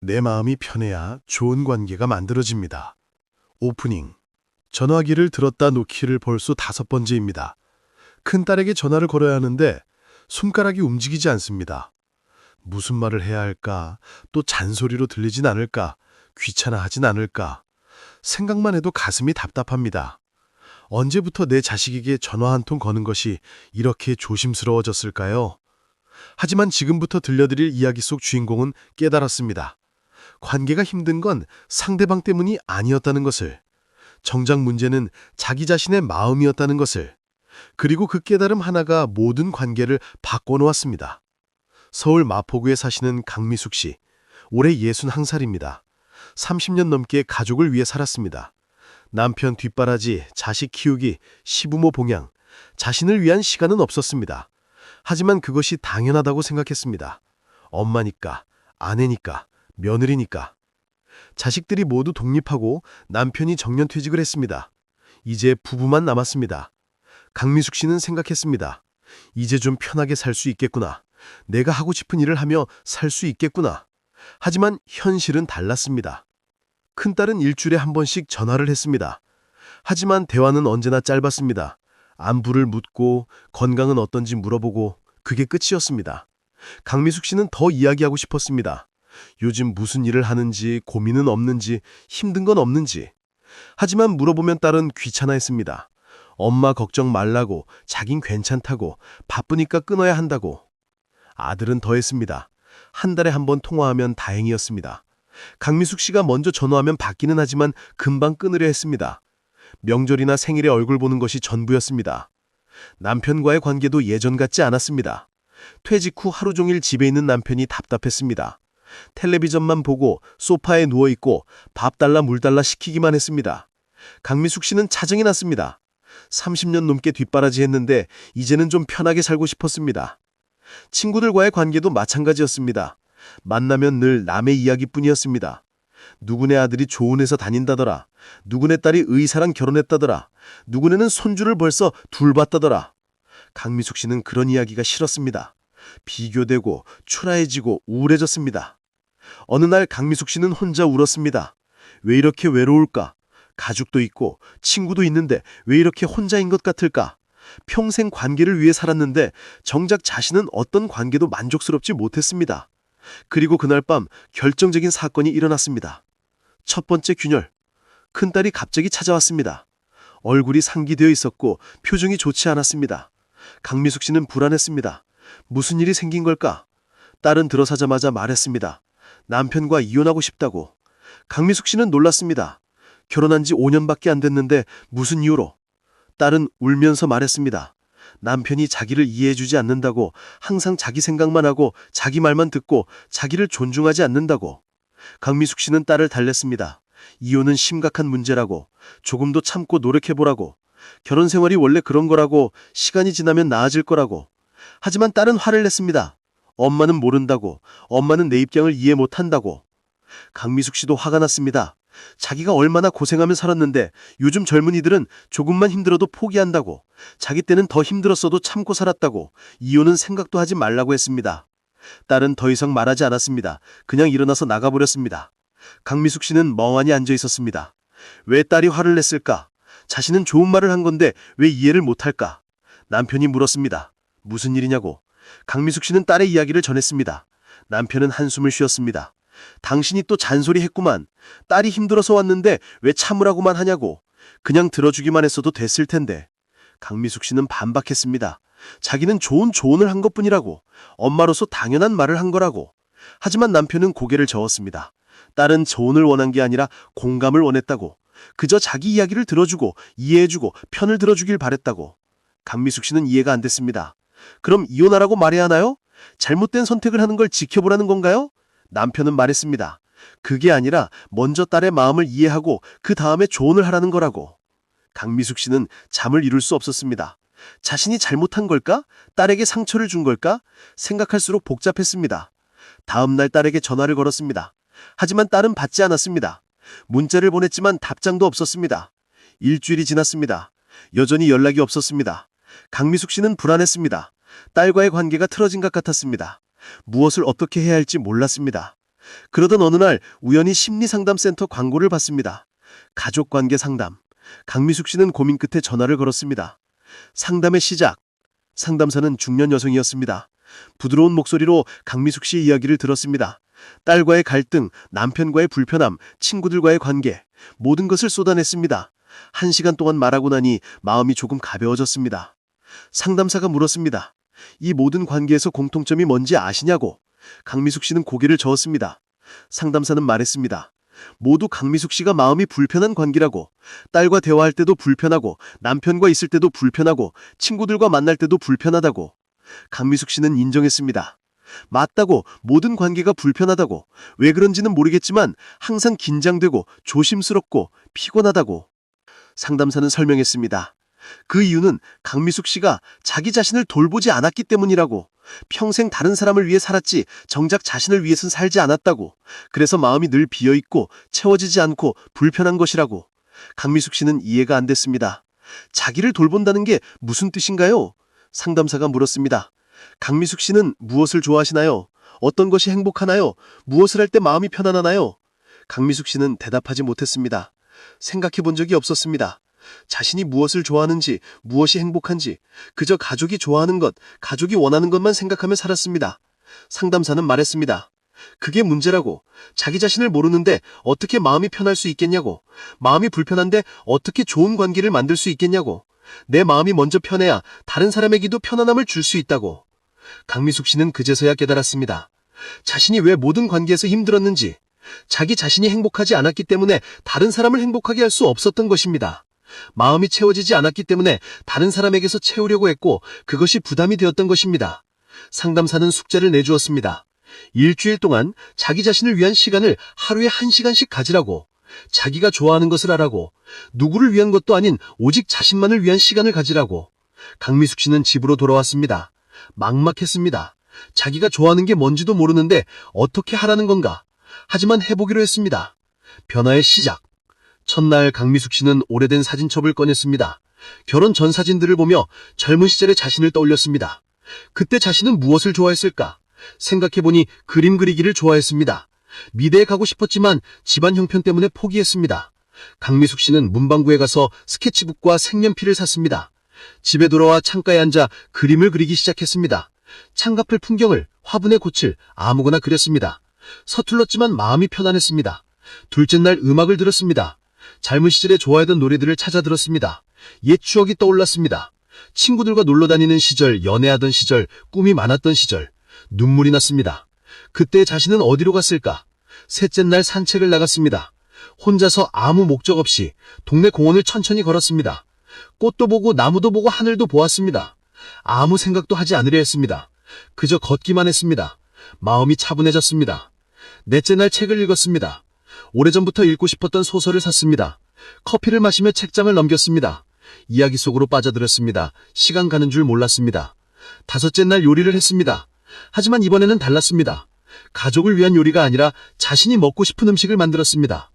내 마음이 편해야 좋은 관계가 만들어집니다. 오프닝. 전화기를 들었다 놓기를 벌써 5번째입니다. 큰딸에게 전화를 걸어야 하는데 손가락이 움직이지 않습니다. 무슨 말을 해야 할까? 또 잔소리로 들리진 않을까? 귀찮아하진 않을까? 생각만 해도 가슴이 답답합니다. 언제부터 내 자식에게 전화 한 통 거는 것이 이렇게 조심스러워졌을까요? 하지만 지금부터 들려드릴 이야기 속 주인공은 깨달았습니다. 관계가 힘든 건 상대방 때문이 아니었다는 것을, 정작 문제는 자기 자신의 마음이었다는 것을, 그리고 그 깨달음 하나가 모든 관계를 바꿔놓았습니다. 서울 마포구에 사시는 강미숙 씨, 올해 61살입니다. 30년 넘게 가족을 위해 살았습니다. 남편 뒷바라지, 자식 키우기, 시부모 봉양, 자신을 위한 시간은 없었습니다. 하지만 그것이 당연하다고 생각했습니다. 엄마니까, 아내니까, 며느리니까. 자식들이 모두 독립하고 남편이 정년퇴직을 했습니다. 이제 부부만 남았습니다. 강미숙 씨는 생각했습니다. 이제 좀 편하게 살 수 있겠구나. 내가 하고 싶은 일을 하며 살 수 있겠구나. 하지만 현실은 달랐습니다. 큰딸은 일주일에 한 번씩 전화를 했습니다. 하지만 대화는 언제나 짧았습니다. 안부를 묻고 건강은 어떤지 물어보고 그게 끝이었습니다. 강미숙 씨는 더 이야기하고 싶었습니다. 요즘 무슨 일을 하는지, 고민은 없는지, 힘든 건 없는지. 하지만 물어보면 딸은 귀찮아했습니다. 엄마 걱정 말라고, 자긴 괜찮다고, 바쁘니까 끊어야 한다고. 아들은 더했습니다. 한 달에 한 번 통화하면 다행이었습니다. 강미숙 씨가 먼저 전화하면 받기는 하지만 금방 끊으려 했습니다. 명절이나 생일에 얼굴 보는 것이 전부였습니다. 남편과의 관계도 예전 같지 않았습니다. 퇴직 후 하루 종일 집에 있는 남편이 답답했습니다. 텔레비전만 보고 소파에 누워있고 밥 달라 물 달라 시키기만 했습니다. 강미숙 씨는 차정이 났습니다. 30년 넘게 뒷바라지 했는데 이제는 좀 편하게 살고 싶었습니다. 친구들과의 관계도 마찬가지였습니다. 만나면 늘 남의 이야기뿐이었습니다. 누구네 아들이 좋은 회사 다닌다더라. 누구네 딸이 의사랑 결혼했다더라. 누구네는 손주를 벌써 둘 봤다더라. 강미숙 씨는 그런 이야기가 싫었습니다. 비교되고 초라해지고 우울해졌습니다. 어느 날 강미숙 씨는 혼자 울었습니다. 왜 이렇게 외로울까? 가족도 있고 친구도 있는데 왜 이렇게 혼자인 것 같을까? 평생 관계를 위해 살았는데 정작 자신은 어떤 관계도 만족스럽지 못했습니다. 그리고 그날 밤 결정적인 사건이 일어났습니다. 첫 번째 균열. 큰딸이 갑자기 찾아왔습니다. 얼굴이 상기되어 있었고 표정이 좋지 않았습니다. 강미숙 씨는 불안했습니다. 무슨 일이 생긴 걸까? 딸은 들어서자마자 말했습니다. 남편과 이혼하고 싶다고. 강미숙 씨는 놀랐습니다. 결혼한 지 5년밖에 안 됐는데 무슨 이유로? 딸은 울면서 말했습니다. 남편이 자기를 이해해주지 않는다고, 항상 자기 생각만 하고 자기 말만 듣고 자기를 존중하지 않는다고. 강미숙 씨는 딸을 달랬습니다. 이혼은 심각한 문제라고, 조금 더 참고 노력해보라고, 결혼 생활이 원래 그런 거라고, 시간이 지나면 나아질 거라고. 하지만 딸은 화를 냈습니다. 엄마는 모른다고, 엄마는 내 입장을 이해 못한다고. 강미숙 씨도 화가 났습니다. 자기가 얼마나 고생하며 살았는데 요즘 젊은이들은 조금만 힘들어도 포기한다고, 자기 때는 더 힘들었어도 참고 살았다고, 이혼은 생각도 하지 말라고 했습니다. 딸은 더 이상 말하지 않았습니다. 그냥 일어나서 나가버렸습니다. 강미숙 씨는 멍하니 앉아 있었습니다. 왜 딸이 화를 냈을까? 자신은 좋은 말을 한 건데 왜 이해를 못할까? 남편이 물었습니다. 무슨 일이냐고. 강미숙 씨는 딸의 이야기를 전했습니다. 남편은 한숨을 쉬었습니다. 당신이 또 잔소리했구만. 딸이 힘들어서 왔는데 왜 참으라고만 하냐고. 그냥 들어주기만 했어도 됐을 텐데. 강미숙 씨는 반박했습니다. 자기는 좋은 조언을 한 것뿐이라고. 엄마로서 당연한 말을 한 거라고. 하지만 남편은 고개를 저었습니다. 딸은 조언을 원한 게 아니라 공감을 원했다고. 그저 자기 이야기를 들어주고 이해해주고 편을 들어주길 바랬다고. 강미숙 씨는 이해가 안 됐습니다. 그럼 이혼하라고 말해야 하나요? 잘못된 선택을 하는 걸 지켜보라는 건가요? 남편은 말했습니다. 그게 아니라 먼저 딸의 마음을 이해하고 그 다음에 조언을 하라는 거라고. 강미숙 씨는 잠을 이룰 수 없었습니다. 자신이 잘못한 걸까? 딸에게 상처를 준 걸까? 생각할수록 복잡했습니다. 다음 날 딸에게 전화를 걸었습니다. 하지만 딸은 받지 않았습니다. 문자를 보냈지만 답장도 없었습니다. 일주일이 지났습니다. 여전히 연락이 없었습니다. 강미숙 씨는 불안했습니다. 딸과의 관계가 틀어진 것 같았습니다. 무엇을 어떻게 해야 할지 몰랐습니다. 그러던 어느 날 우연히 심리상담센터 광고를 봤습니다. 가족관계 상담. 강미숙 씨는 고민 끝에 전화를 걸었습니다. 상담의 시작. 상담사는 중년 여성이었습니다. 부드러운 목소리로 강미숙 씨의 이야기를 들었습니다. 딸과의 갈등, 남편과의 불편함, 친구들과의 관계, 모든 것을 쏟아냈습니다. 1시간 동안 말하고 나니 마음이 조금 가벼워졌습니다. 상담사가 물었습니다. 이 모든 관계에서 공통점이 뭔지 아시냐고. 강미숙 씨는 고개를 저었습니다. 상담사는 말했습니다. 모두 강미숙 씨가 마음이 불편한 관계라고. 딸과 대화할 때도 불편하고, 남편과 있을 때도 불편하고, 친구들과 만날 때도 불편하다고. 강미숙 씨는 인정했습니다. 맞다고, 모든 관계가 불편하다고. 왜 그런지는 모르겠지만 항상 긴장되고 조심스럽고 피곤하다고. 상담사는 설명했습니다. 그 이유는 강미숙 씨가 자기 자신을 돌보지 않았기 때문이라고. 평생 다른 사람을 위해 살았지 정작 자신을 위해선 살지 않았다고. 그래서 마음이 늘 비어있고 채워지지 않고 불편한 것이라고. 강미숙 씨는 이해가 안 됐습니다. 자기를 돌본다는 게 무슨 뜻인가요? 상담사가 물었습니다. 강미숙 씨는 무엇을 좋아하시나요? 어떤 것이 행복하나요? 무엇을 할 때 마음이 편안하나요? 강미숙 씨는 대답하지 못했습니다. 생각해 본 적이 없었습니다. 자신이 무엇을 좋아하는지, 무엇이 행복한지, 그저 가족이 좋아하는 것, 가족이 원하는 것만 생각하며 살았습니다. 상담사는 말했습니다. 그게 문제라고. 자기 자신을 모르는데 어떻게 마음이 편할 수 있겠냐고. 마음이 불편한데 어떻게 좋은 관계를 만들 수 있겠냐고. 내 마음이 먼저 편해야 다른 사람에게도 편안함을 줄 수 있다고. 강미숙 씨는 그제서야 깨달았습니다. 자신이 왜 모든 관계에서 힘들었는지, 자기 자신이 행복하지 않았기 때문에 다른 사람을 행복하게 할 수 없었던 것입니다. 마음이 채워지지 않았기 때문에 다른 사람에게서 채우려고 했고 그것이 부담이 되었던 것입니다. 상담사는 숙제를 내주었습니다. 일주일 동안 자기 자신을 위한 시간을 하루에 1시간씩 가지라고. 자기가 좋아하는 것을 하라고. 누구를 위한 것도 아닌 오직 자신만을 위한 시간을 가지라고. 강미숙 씨는 집으로 돌아왔습니다. 막막했습니다. 자기가 좋아하는 게 뭔지도 모르는데 어떻게 하라는 건가. 하지만 해보기로 했습니다. 변화의 시작. 첫날 강미숙 씨는 오래된 사진첩을 꺼냈습니다. 결혼 전 사진들을 보며 젊은 시절의 자신을 떠올렸습니다. 그때 자신은 무엇을 좋아했을까? 생각해보니 그림 그리기를 좋아했습니다. 미대에 가고 싶었지만 집안 형편 때문에 포기했습니다. 강미숙 씨는 문방구에 가서 스케치북과 색연필을 샀습니다. 집에 돌아와 창가에 앉아 그림을 그리기 시작했습니다. 창가풀 풍경을, 화분의 꽃을 아무거나 그렸습니다. 서툴렀지만 마음이 편안했습니다. 둘째 날 음악을 들었습니다. 젊은 시절에 좋아하던 노래들을 찾아 들었습니다. 옛 추억이 떠올랐습니다. 친구들과 놀러 다니는 시절, 연애하던 시절, 꿈이 많았던 시절. 눈물이 났습니다. 그때 자신은 어디로 갔을까? 셋째 날 산책을 나갔습니다. 혼자서 아무 목적 없이 동네 공원을 천천히 걸었습니다. 꽃도 보고 나무도 보고 하늘도 보았습니다. 아무 생각도 하지 않으려 했습니다. 그저 걷기만 했습니다. 마음이 차분해졌습니다. 넷째 날 책을 읽었습니다. 오래전부터 읽고 싶었던 소설을 샀습니다. 커피를 마시며 책장을 넘겼습니다. 이야기 속으로 빠져들었습니다. 시간 가는 줄 몰랐습니다. 다섯째 날 요리를 했습니다. 하지만 이번에는 달랐습니다. 가족을 위한 요리가 아니라 자신이 먹고 싶은 음식을 만들었습니다.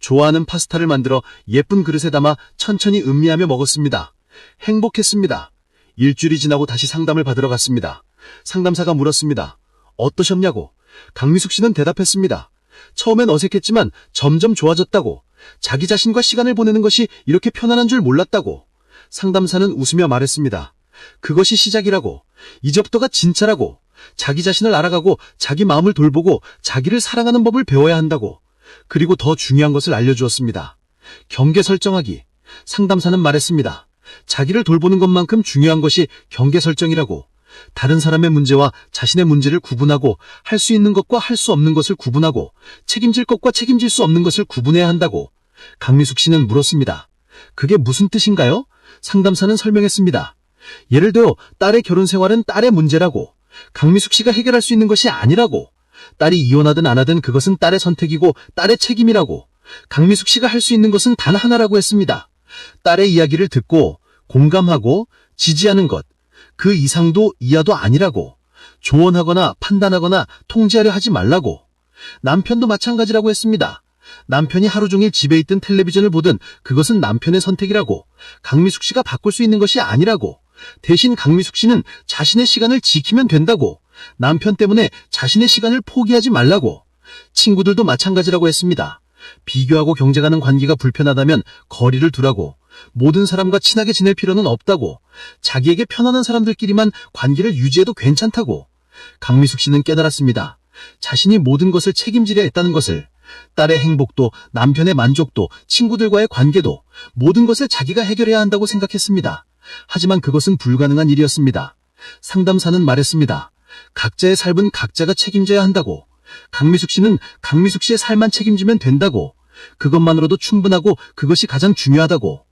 좋아하는 파스타를 만들어 예쁜 그릇에 담아 천천히 음미하며 먹었습니다. 행복했습니다. 일주일이 지나고 다시 상담을 받으러 갔습니다. 상담사가 물었습니다. 어떠셨냐고. 강미숙 씨는 대답했습니다. 처음엔 어색했지만 점점 좋아졌다고. 자기 자신과 시간을 보내는 것이 이렇게 편안한 줄 몰랐다고. 상담사는 웃으며 말했습니다. 그것이 시작이라고. 이제부터가 진짜라고. 자기 자신을 알아가고 자기 마음을 돌보고 자기를 사랑하는 법을 배워야 한다고. 그리고 더 중요한 것을 알려주었습니다. 경계 설정하기. 상담사는 말했습니다. 자기를 돌보는 것만큼 중요한 것이 경계 설정이라고. 다른 사람의 문제와 자신의 문제를 구분하고 할 수 있는 것과 할 수 없는 것을 구분하고 책임질 것과 책임질 수 없는 것을 구분해야 한다고. 강미숙 씨는 물었습니다. 그게 무슨 뜻인가요? 상담사는 설명했습니다. 예를 들어 딸의 결혼 생활은 딸의 문제라고. 강미숙 씨가 해결할 수 있는 것이 아니라고. 딸이 이혼하든 안 하든 그것은 딸의 선택이고 딸의 책임이라고. 강미숙 씨가 할 수 있는 것은 단 하나라고 했습니다. 딸의 이야기를 듣고 공감하고 지지하는 것. 그 이상도 이하도 아니라고. 조언하거나 판단하거나 통제하려 하지 말라고. 남편도 마찬가지라고 했습니다. 남편이 하루 종일 집에 있든 텔레비전을 보든 그것은 남편의 선택이라고. 강미숙 씨가 바꿀 수 있는 것이 아니라고. 대신 강미숙 씨는 자신의 시간을 지키면 된다고. 남편 때문에 자신의 시간을 포기하지 말라고. 친구들도 마찬가지라고 했습니다. 비교하고 경쟁하는 관계가 불편하다면 거리를 두라고, 모든 사람과 친하게 지낼 필요는 없다고, 자기에게 편안한 사람들끼리만 관계를 유지해도 괜찮다고. 강미숙 씨는 깨달았습니다. 자신이 모든 것을 책임지려 했다는 것을. 딸의 행복도, 남편의 만족도, 친구들과의 관계도, 모든 것을 자기가 해결해야 한다고 생각했습니다. 하지만 그것은 불가능한 일이었습니다. 상담사는 말했습니다. 각자의 삶은 각자가 책임져야 한다고. 강미숙 씨는 강미숙 씨의 삶만 책임지면 된다고. 그것만으로도 충분하고 그것이 가장 중요하다고.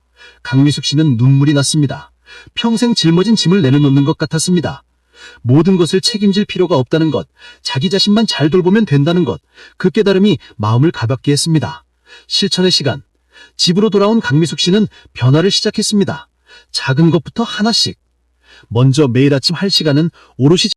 강미숙 씨는 눈물이 났습니다. 평생 짊어진 짐을 내려놓는 것 같았습니다. 모든 것을 책임질 필요가 없다는 것, 자기 자신만 잘 돌보면 된다는 것, 그 깨달음이 마음을 가볍게 했습니다. 실천의 시간. 집으로 돌아온 강미숙 씨는 변화를 시작했습니다. 작은 것부터 하나씩. 먼저 매일 아침 할 시간은 오롯이